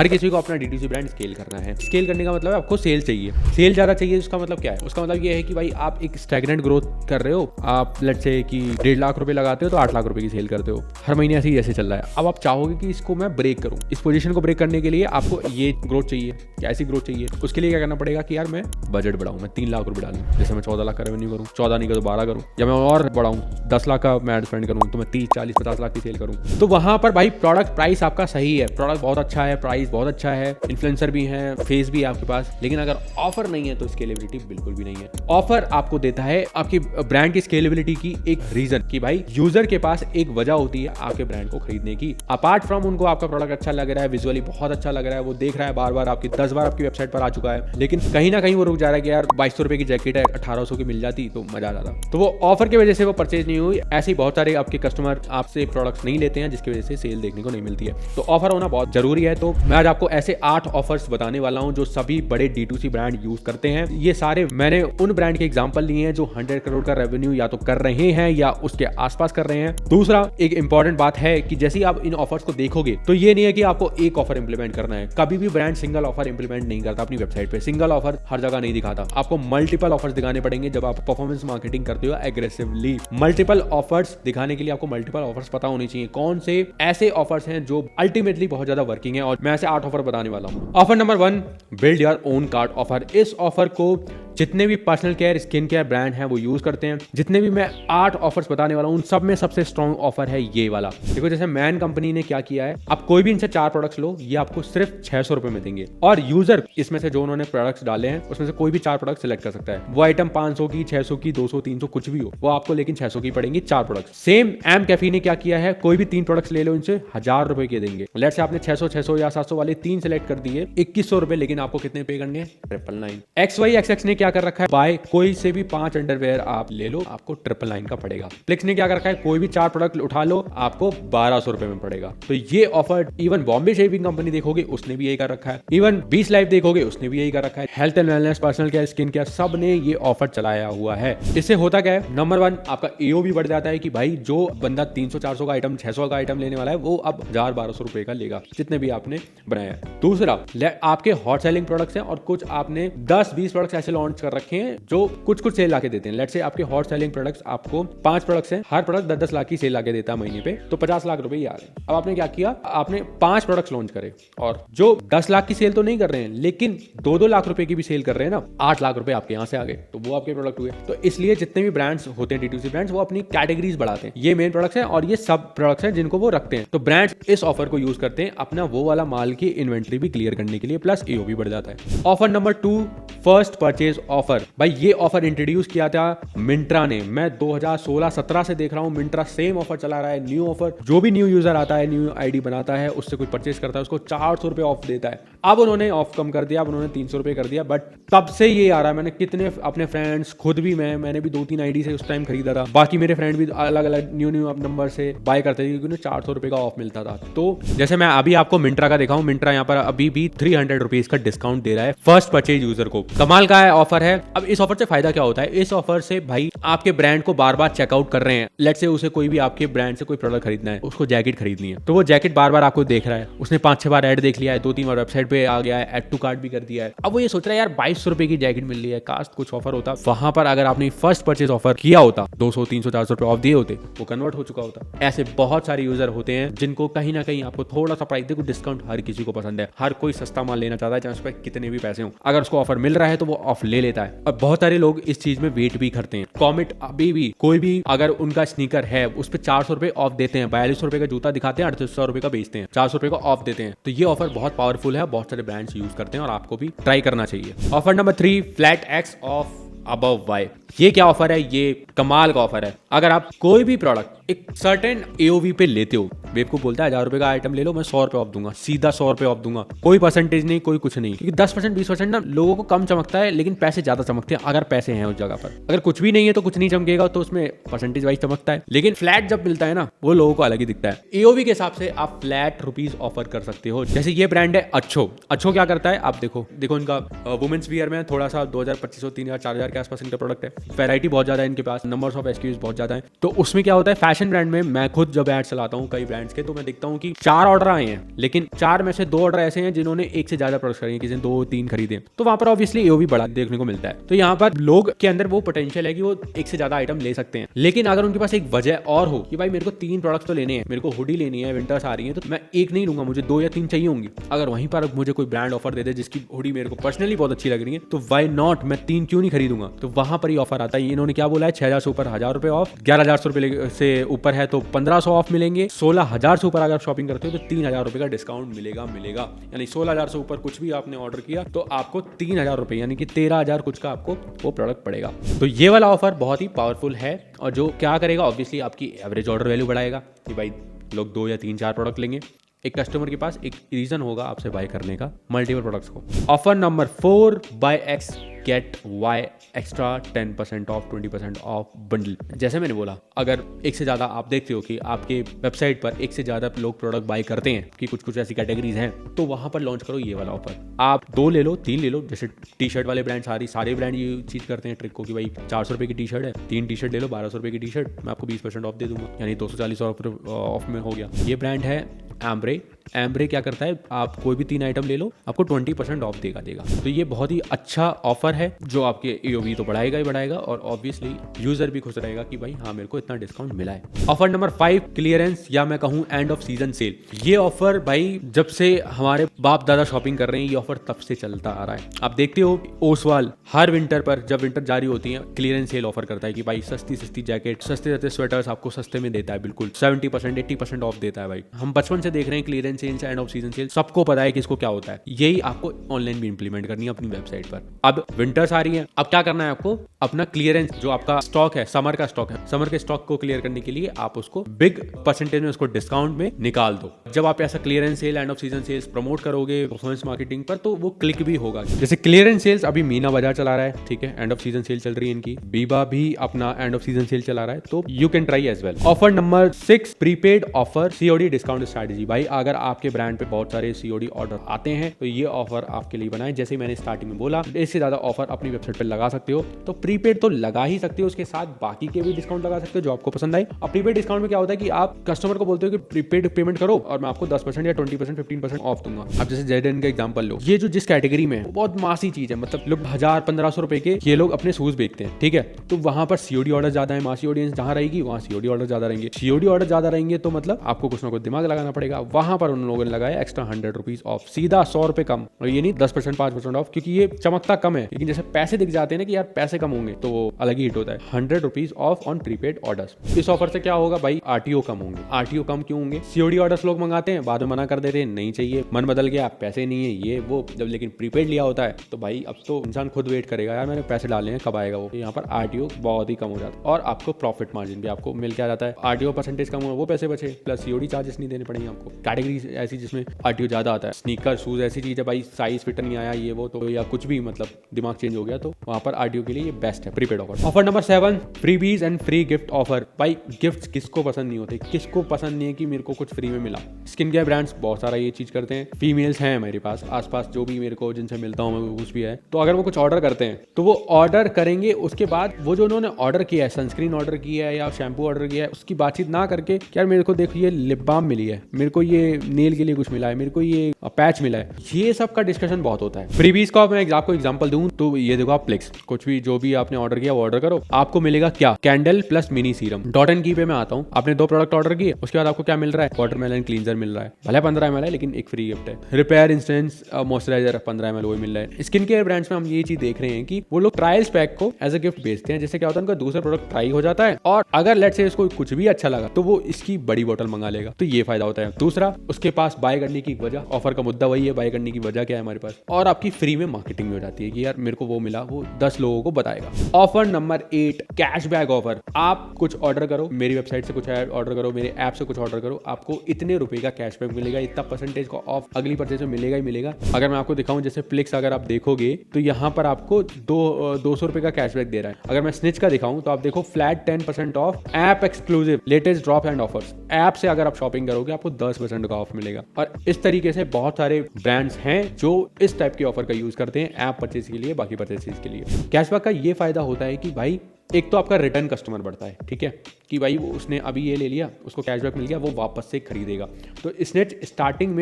हर किसी को अपना D2C ब्रांड स्केल करना है। स्केल करने का मतलब आपको सेल चाहिए, सेल ज्यादा चाहिए। उसका मतलब क्या है? उसका मतलब ये है कि भाई आप एक स्टैग्नेंट ग्रोथ कर रहे हो, आप लेट्स से कि 1.5 लाख रुपए लगाते हो तो 8 लाख रुपए की सेल करते हो हर महीने, ऐसे ही ऐसे चल रहा है। अब आप चाहोगे कि इसको मैं ब्रेक करूं, इस पोजीशन को ब्रेक करने के लिए आपको ये ग्रोथ चाहिए, कैसी ग्रोथ चाहिए? उसके लिए क्या करना पड़ेगा कि यार मैं बजट बढ़ाऊं, मैं 3 लाख रुपए डालूं। जैसे मैं 14 लाख का रेवेन्यू करूं, 14 नहीं करूं 12 करूं, या मैं और बढ़ाऊं 10 लाख का मैं एड स्पेंड करूं तो मैं 30 40 50 लाख की सेल करूं। तो वहां पर भाई प्रोडक्ट प्राइस आपका सही है, प्रोडक्ट बहुत अच्छा है, प्राइस बहुत अच्छा है, इन्फ्लुएंसर भी है, फेस भी है आपके पास, लेकिन अगर ऑफर नहीं है तो स्केलेबिलिटी बिल्कुल भी नहीं है। ऑफर आपको देता है आपकी ब्रांड की स्केलेबिलिटी की एक रीजन कि भाई यूजर के पास एक वजह होती है आपके ब्रांड को खरीदने की। अपार्ट फ्रॉम उनको आपका प्रोडक्ट अच्छा लग रहा है, विजुअली बहुत अच्छा लग रहा है, वो देख रहा है बार बार आपकी 10 बार आपकी वेबसाइट पर आ चुका है, लेकिन कहीं ना कहीं वो रुक जा रहा है कि यार 2200 रुपए की जैकेट है, 1800 की मिल जाती तो मजा आ जाता। तो वो ऑफर की वजह से वो परचेज नहीं हुई। ऐसे ही बहुत सारे आपके कस्टमर आपसे प्रोडक्ट्स नहीं लेते हैं जिसकी वजह से सेल देखने को नहीं मिलती है। तो ऑफर होना बहुत जरूरी है। तो मैं आज आपको ऐसे 8 ऑफर्स बताने वाला हूं जो सभी बड़े D2C ब्रांड यूज करते हैं। ये सारे मैंने उन ब्रांड के एग्जांपल लिए हैं जो 100 करोड़ का रेवेन्यू या तो कर रहे हैं या उसके आसपास कर रहे हैं। दूसरा एक इंपॉर्टेंट बात है कि जैसे ही आप इन ऑफर्स को देखोगे तो ये नहीं है कि आपको एक ऑफर इंप्लीमेंट करना है। कभी भी ब्रांड सिंगल ऑफर इंप्लीमेंट नहीं करता अपनी वेबसाइट पे, सिंगल ऑफर हर जगह नहीं दिखाता। आपको मल्टीपल ऑफर्स दिखाने पड़ेंगे जब आप परफॉर्मेंस मार्केटिंग करते हो एग्रेसिवली। मल्टीपल ऑफर्स दिखाने के लिए आपको मल्टीपल ऑफर्स पता होने चाहिए, कौन से ऐसे ऑफर्स हैं जो अल्टीमेटली बहुत ज्यादा वर्किंग है, और मैं ऐसे 8 ऑफर बताने वाला हूं। Offer number 1, build your own cart offer. इस ऑफर को जितने भी personal care skin care brand हैं वो यूज करते हैं। जितने भी मैं 8 ऑफर्स बताने वाला हूं उन सब में सबसे स्ट्रॉन्ग ऑफर है ये वाला। देखो जैसे मैन कंपनी ने क्या किया है, आप कोई भी इनसे 4 प्रोडक्ट्स लो, ये आपको सिर्फ 600 रुपए में देंगे, और यूजर इसमें से जो उन्होंने प्रोडक्ट्स डाले हैं उसमें से कोई भी 4 प्रोडक्ट सिलेक्ट कर सकता है। वो आइटम 500 की, 600 की, 200, 300 कुछ भी हो, वो आपको लेकिन 600 की पड़ेंगी 4 प्रोडक्ट। सेम एम कैफे ने क्या किया है, कोई भी 3 प्रोडक्ट्स ले लो, इनसे 1000 रुपए के देंगे। लेट्स से आपने 600 600 या 700 वाले 3 सिलेक्ट कर दिए, 2100 रुपए, लेकिन आपको कितने पे करने हैं? 999। XYXX ने क्या कर रखा है, बाय कोई से भी 5 अंडरवेयर आप ले लो, आपको 999 का पड़ेगा। फ्लिक्स ने क्या कर रखा है, कोई भी 4 प्रोडक्ट उठा लो, आपको 1200 रुपए में पड़ेगा। तो ये offer even Bombay shaving company देखोगे उसने भी यही कर रखा है, इवन 20 लाइफ देखोगे उसने भी यही कर रखा है, health and wellness, personal care, skin care, सब ने ये ऑफर चलाया हुआ है। इससे होता क्या है, नंबर 1 आपका AO भी बढ़ जाता है कि भाई जो बंदा 300 400 का आइटम 600 का आइटम लेने वाला है वो अब 1000 1200 रुपए का लेगा जितने भी आपने बनाया है। दूसरा, आपके हॉट सेलिंग प्रोडक्ट्स हैं और कुछ आपने 10-20 प्रोडक्ट्स ऐसे लॉन्च कर रखे हैं जो कुछ सेल लाके देते हैं। लेट्स से आपके हॉट सेलिंग प्रोडक्ट्स, आपको 5 प्रोडक्ट्स हैं, हर प्रोडक्ट 10-10 लाख की सेल लाके देता है महीने पे, तो 50 लाख रुपए ही आ रहे हैं। अब आपने क्या किया, आपने 5 प्रोडक्ट्स लॉन्च करे और जो 10 लाख की सेल तो नहीं कर रहे हैं लेकिन 2-2 लाख रुपए की भी सेल कर रहे हैं ना, 8 लाख रुपए आपके यहां से आ गए, तो वो आपके प्रोडक्ट हुए। तो इसलिए जितने भी ब्रांड्स होते हैं D2C ब्रांड्स, वो अपनी कैटेगरीज बढ़ाते हैं। ये मेन प्रोडक्ट्स हैं और ये सब प्रोडक्ट्स हैं जिनको वो रखते हैं। तो ब्रांड्स इस ऑफर को यूज करते हैं अपना वो वाला माल की इन्वेंटरी भी क्लियर करने के लिए, प्लस AO भी बढ़ जाता है। Offer number 2, first purchase offer. भाई ये ऑफर इंट्रोड्यूस किया था मिंत्रा ने। मैं 2016-17 से देख रहा हूं मिंत्रा सेम ऑफर चला रहा है। न्यू ऑफर, जो भी न्यू यूजर आता है, न्यू ID बनाता है, उससे कोई परचेज करता है, उसको 400 रुपए ऑफ देता है। अब उन्होंने ऑफ कम कर दिया, अब उन्होंने 300 रुपए कर दिया, बट तब से ये आ रहा है। मैंने कितने अपने फ्रेंड्स, खुद भी मैंने भी 2-3 ID से उस टाइम खरीदा था, बाकी मेरे फ्रेंड भी अलग अलग न्यू नंबर से बाय करते थे क्योंकि उन्हें 400 रुपए का ऑफ मिलता था। तो जैसे मैं अभी आपको मिंत्रा का दिखाऊं, मिंत्रा यहाँ पर अभी भी 300 रुपीज का डिस्काउंट दे रहा है फर्स्ट परचेज यूजर को। कमाल का ऑफर है। अब इस ऑफर से फायदा क्या होता है, इस ऑफर से भाई आपके ब्रांड को बार बार चेकआउट कर रहे हैं। लेट्स से उसे कोई भी आपके ब्रांड से कोई प्रोडक्ट खरीदना है, उसको जैकेट खरीदनी है, तो वो जैकेट बार बार आपको देख रहा है, उसने 5-6 बार ऐड देख लिया है, 2-3 बार वेबसाइट पे आ गया है, ऐड टू कार्ट भी कर दिया है। अब वो ये सोच रहा है यार 2200 रुपए की जैकेट मिल रही है, काश कुछ ऑफर होता। वहां पर अगर आपने फर्स्ट परचेज ऑफर किया होता, 200 300 400 रुपए ऑफ दिए होते, वो कन्वर्ट हो चुका होता। ऐसे बहुत सारे यूजर होते हैं जिनको कहीं ना कहीं आपको थोड़ा सा प्राइस, देखो डिस्काउंट हर किसी को पसंद है, हर कोई सस्ता माल लेना चाहता है चाहे उस पर कितने भी पैसे हो। अगर उसको ऑफर मिल रहा है तो वो ऑफ ले लेता है, और बहुत सारे लोग इस चीज में वेट भी करते हैं। कॉमेट अभी भी कोई भी अगर उनका स्नीकर है उस पर 400 रुपए ऑफ देते हैं, 4200 रुपए का जूता दिखाते हैं, 3800 रुपए का बेचते हैं, 400 रुपए का ऑफ देते हैं। तो ये ऑफर बहुत पावरफुल है, बहुत सारे ब्रांड्स यूज करते हैं और आपको भी ट्राई करना चाहिए। Offer number 3, flat X of above Y। ये क्या ऑफर है, ये कमाल का ऑफर है। अगर आप कोई भी प्रोडक्ट एक सर्टेन AOV पे लेते हो, बेवकूफ बोलता है 1000 रुपए का आइटम ले लो, मैं 100 रुपए ऑफ दूंगा, सीधा 100 रुपए ऑफ दूंगा, कोई परसेंटेज नहीं, कोई कुछ नहीं, क्योंकि 10% 20% ना लोगों को कम चमकता है लेकिन पैसे ज्यादा चमकते हैं अगर पैसे हैं उस जगह पर। अगर कुछ भी नहीं है तो कुछ नहीं चमकेगा, तो उसमें परसेंटेज वाइज चमकता है, लेकिन फ्लैट जब मिलता है ना वो लोगों को अलग ही दिखता है। AOV के हिसाब से आप फ्लैट रुपीज ऑफर कर सकते हो। जैसे ये ब्रांड है अच्छो क्या करता है, आप देखो इनका वुमेन्स वियर में थोड़ा सा 2000 2500 3000 4000 के आसपास इनका प्रोडक्ट है, वैरायटी बहुत ज्यादा है इनके पास, नंबर्स ऑफ SKUs बहुत ज्यादा है। तो उसमें क्या होता है, फैशन ब्रांड में मैं खुद जब ऐड चलाता हूँ कई ब्रांड्स के, तो मैं देखता हूँ कि 4 ऑर्डर आए हैं, लेकिन 4 में से 2 ऑर्डर ऐसे हैं जिन्होंने एक से ज्यादा प्रोडक्ट्स खरीदे, किसी ने 2-3 खरीदे, तो वहां पर ऑब्वियसली एओवी बड़ा देखने को मिलता है। तो यहाँ पर लोग के अंदर वो पोटेंशियल है कि वो एक से ज्यादा आइटम ले सकते हैं, लेकिन अगर उनके पास एक वजह और हो कि भाई मेरे को 3 प्रोडक्ट्स तो लेने हैं, मेरे को हुडी लेनी है, विंटर्स आ रही है, तो मैं एक नहीं लूंगा, मुझे 2 या 3 चाहिए होंगी। अगर वहीं पर मुझे कोई ब्रांड ऑफर दे दे जिसकी हुडी मेरे को पर्सनली बहुत अच्छी लग रही है, तो व्हाई नॉट, मैं 3 क्यों नहीं खरीदूंगा। तो वहां पर ही ऑफर आता है। इन्होंने क्या बोला है, 6000 से ऊपर 1000 रुपए ऑफ, 11000 रुपए से ऊपर है तो 1500 ऑफ मिलेंगे, 16000 से ऊपर अगर आप शॉपिंग करते हो तो 3000 रुपए का डिस्काउंट मिलेगा। यानी 16000 से ऊपर कुछ भी आपने ऑर्डर किया तो आपको 3000 रुपए यानी कि 13000 कुछ का आपको वो प्रोडक्ट पड़ेगा। तो ये वाला ऑफर बहुत ही पावरफुल है, और जो क्या करेगा, ऑब्वियसली आपकी एवरेज ऑर्डर वैल्यू बढ़ाएगा कि भाई लोग 2 या 3-4 प्रोडक्ट लेंगे। एक कस्टमर के पास एक रीजन होगा आपसे बाय करने का मल्टीपल प्रोडक्ट्स को। Offer number 4, buy X get Y extra 10% off, 20% off bundle. जैसे मैंने बोला, अगर एक से ज्यादा आप देखते हो कि आपके वेबसाइट पर एक से ज्यादा लोग प्रोडक्ट बाय करते हैं कि कुछ ऐसी कैटेगरीज हैं, तो वहां पर लॉन्च करो ये वाला ऑफर। आप 2 ले लो, 3 ले लो। जैसे टी शर्ट वाले ब्रांड सारे ब्रांड ये चीज करते हैं ट्रिक को कि भाई 400 रुपए की टी शर्ट है, 3 टी शर्ट ले लो, 1200 रुपए की टी शर्ट, मैं आपको 20% ऑफ दे दूंगा, यानी 240 ऑफ में हो गया। ये ब्रांड है एम्ब्रे क्या करता है, आप कोई भी 3 आइटम ले लो, आपको 20% ऑफ देगा। तो ये बहुत ही अच्छा ऑफर है जो आपके एओवी तो बढ़ाएगा ही बढ़ाएगा, और ऑब्वियसली यूजर भी खुश रहेगा कि भाई हाँ मेरे को इतना डिस्काउंट मिला है। ऑफर नंबर 5, क्लियरेंस या मैं कहूँ एंड ऑफ सीजन सेल। ये ऑफर भाई जब से हमारे बाप दादा शॉपिंग कर रहे हैं, ये ऑफर तब से चलता आ रहा है। आप देखते हो ओसवाल हर विंटर पर, जब विंटर जारी होती है, क्लियरेंस सेल ऑफर करता है कि भाई सस्ती जैकेट, सस्ते स्वेटर्स आपको सस्ते में देता है, बिल्कुल 70% 80% ऑफ देता है। भाई हम बचपन से देख रहे हैं clearance sale, end of season sale, सबको पता है कि इसको क्या होता है। यही आपको ऑनलाइन भी इंप्लीमेंट करनी है अपनी वेबसाइट पर। अब विंटर्स आ रही है, अब क्या करना है आपको, अपना क्लियरेंस जो आपका स्टॉक है, समर का स्टॉक है, समर के स्टॉक को क्लियर करने के लिए आप उसको बिग परसेंटेज में, उसको डिस्काउंट में निकाल दो। जब आप ऐसा clearance sale, end of season sales promote करोगे परफॉर्मेंस मार्केटिंग पर, तो वो क्लिक भी होगा। जैसे क्लियरेंस सेल्स अभी मीना बाजार चला रहा है, ठीक है, एंड ऑफ सीजन सेल चल रही है इनकी, बीबा भी अपना एंड ऑफ सीजन सेल चला रहा है, तो you can try as well. Offer number 6, prepaid offer COD discount strategy. भाई अगर आपके ब्रांड पे बहुत सारे सीओडी ऑर्डर आते हैं तो ये ऑफर आपके लिए बनाए। जैसे मैंने स्टार्टिंग में बोला, इससे ज्यादा ऑफर अपनी वेबसाइट पर लगा सकते हो, तो प्रीपेड तो लगा ही सकते हो, उसके साथ बाकी के भी डिस्काउंट लगा सकते हो जो आपको पसंद आए। अब प्रीपेड डिस्काउंट में क्या होता है कि आप कस्टमर को बोलते हो कि प्रीपेड पेमेंट करो और मैं आपको 10% या 20% 15% ऑफ दूंगा। अब जैसे जेडन का एग्जांपल लो, ये जो जिस कैटेगरी में है बहुत मासी चीज है, मतलब लोग 1000-1500 रुपए के ये लोग अपने शूज बेचते हैं, ठीक है, तो वहां पर सीओडी ऑर्डर ज्यादा है, मासी ऑडियंस जहां रहेगी वहां सीओडी ऑर्डर ज्यादा रहेंगे। सीओडी ऑर्डर ज्यादा रहेंगे तो मतलब आपको कुछ ना कुछ दिमाग लगाना पड़ेगा। वहां पर उन लोगों ने लगाया एक्स्ट्रा 100 रुपीज ऑफ, सीधा 100 रुपए कम, और ये नहीं 10% 5% ऑफ, क्योंकि ये चमकता कम है, लेकिन जैसे पैसे दिख जाते हैं ना कि यार पैसे कम होंगे, तो वो अलग ही हिट होता है। 100 rupees of on prepaid orders. इस ऑफर से क्या होगा भाई, आरटीओ कम होंगे। आरटीओ कम क्यों होंगे, सीओडी ऑर्डर्स लोग मंगाते हैं, बाद में मना कर देते हैं, नहीं चाहिए, मन बदल गया, पैसे नहीं है, ये वो। जब लेकिन प्रीपेड लिया होता है तो भाई अब तो इंसान खुद वेट करेगा, यार मैंने पैसे डाले हैं, कब आएगा वो। यहाँ पर आरटीओ बहुत ही कम हो जाता है, और आपको प्रॉफिट मार्जिन भी आपको मिल के आ जाता है। आरटीओ परसेंटेज कम हुआ, वो पैसे बचे, प्लस सीओडी चार्जेस नहीं देने पड़ेंगे आपको। कैटेगरी ऐसी जिसमें आरटीओ ज्यादा आता है, स्नीकर शूज ऐसी चीज है भाई, साइज फिट नहीं आया ये वो, तो या कुछ भी मतलब दिमाग चेंज हो गया, तो वहां पर आरटीओ के लिए ये बेस्ट है prepaid offer. Offer number 7, freebies and free gift offer. भाई गिफ्ट्स किसको पसंद नहीं होते, किसको पसंद नहीं है कि मेरे को कुछ फ्री में मिला। स्किन केयर ब्रांड्स बहुत सारा ये चीज करते हैं, फीमेल्स हैं मेरे पास आसपास जो भी मेरे को जिनसे मिलता हूँ मैं, कुछ भी है, तो अगर वो कुछ ऑर्डर करते हैं तो वो ऑर्डर करेंगे, उसके बाद वो जो उन्होंने ऑर्डर किया है, सनस्क्रीन ऑर्डर किया है या शैम्पू ऑर्डर किया है, उसकी बातचीत ना करके यार मेरे को देखो ये लिप बाम मिली है, मेरे को ये नेल के लिए कुछ मिला है, मेरे को ये पैच मिला है, ये सब का डिस्कशन बहुत होता है। फ्रीबीज का मैं आपको एग्जांपल दूं तो ये देखो, आप प्लेक्स कुछ भी जो भी आपने ऑर्डर किया वो ऑर्डर करो, आपको मिलेगा क्या, candle plus mini serum. Dot and की पे मैं आता हूँ, आपने 2 प्रोडक्ट ऑर्डर किए, उसके बाद आपको क्या मिल रहा है, वाटरमेलन क्लींजर मिल रहा है, भले 15 ml है लेकिन एक फ्री गिफ्ट है। रिपेयर इंस्टेंस मॉइस्चराइजर 15 ml वो मिल रहा है। स्किन केयर ब्रांड्स में हम ये चीज देख रहे हैं कि वो लोग ट्रायल्स पैक को एज अ गिफ्ट बेचते हैं, जिससे क्या होता है उनका दूसरा प्रोडक्ट ट्राई हो जाता है, और अगर लेट्स से इसको कुछ भी अच्छा लगा तो वो इसकी बड़ी बोतल मंगा लेगा, तो ये फायदा होता है। दूसरा, उसके पास बाय करने की वजह, ऑफर का मुद्दा वही है, बाय करने की वजह क्या है हमारे पास, और आपकी फ्री में मार्केटिंग भी हो जाती है कि यार मेरे को वो मिला, वो 10 लोगों को बताएगा। Offer number 8, cashback offer. आप कुछ ऑर्डर करो, मेरी वेबसाइट से कुछ ऑर्डर करो, मेरे ऐप से कुछ ऑर्डर करो, आपको इतने रुपए का कैशबैक मिलेगा, इतना परसेंटेज का ऑफ अगली परचेज में मिलेगा ही मिलेगा। अगर मैं आपको दिखाऊं, जैसे फ्लिक्स अगर आप देखोगे तो यहाँ पर आपको 200 रुपए का कैशबैक दे रहा है। अगर मैं स्निच का दिखाऊं तो आप देखो flat 10% of, app exclusive latest drop and offers. App से अगर आप शॉपिंग करोगे आपको 10% का ऑफ मिलेगा। और इस तरीके से बहुत सारे ब्रांड्स हैं जो इस टाइप के ऑफर का यूज करते हैं ऐप परचेज के लिए, बाकी परचेज के लिए। कैशबैक का ये फायदा होता है कि भाई एक तो आपका रिटर्न कस्टमर बढ़ता है, ठीक है, कि भाई उसने अभी ये ले लिया, उसको कैशबैक मिल गया, वो वापस से खरीदेगा। तो इसने स्टार्टिंग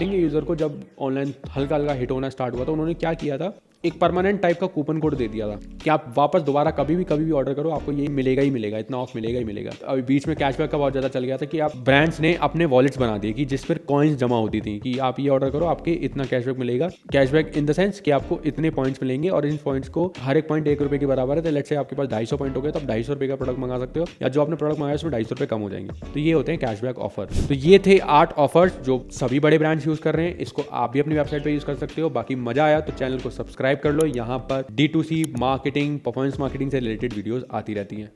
के यूज़र को जब ऑनलाइन हल्का हल्का हिट होना स्टार्ट हुआ तो उन्होंने क्या किया था, एक परमानेंट टाइप का कूपन कोड दे दिया था कि आप वापस दोबारा कभी भी ऑर्डर करो, आपको ये मिलेगा ही मिलेगा, इतना ऑफ मिलेगा ही मिलेगा। अभी बीच में कैशबैक का बहुत ज़्यादा चल गया था कि आप ब्रांड्स ने अपने वॉलेट्स बना दिए कि जिस पर कॉइन्स जमा होती थी कि आप ये ऑर्डर करो, आपके इतना कैशबैक मिलेगा। कैशबैक इन द सेंस कि आपको इतने पॉइंट्स मिलेंगे और इन पॉइंट्स को हर एक पॉइंट 1 रुपये के बराबर है। तो लेट्स से आपके पास 250 पॉइंट हो गए तो आप 250 रुपये का प्रोडक्ट मंगा सकते हो, या जो आपने प्रोडक्ट मंगाया उसमें 250 रुपये कम हो जाएंगे। तो ये होते हैं कैशबैक ऑफर। तो ये थे 8 ऑफर्स जो सभी बड़े ब्रांड्स यूज़ कर रहे हैं। इसको आप भी अपनी वेबसाइट पर यूज़ कर सकते हो। बाकी मजा आया तो चैनल को सब्सक्राइब कर लो, यहाँ पर D2C मार्केटिंग, परफॉर्मेंस मार्केटिंग से रिलेटेड वीडियोस आती रहती हैं।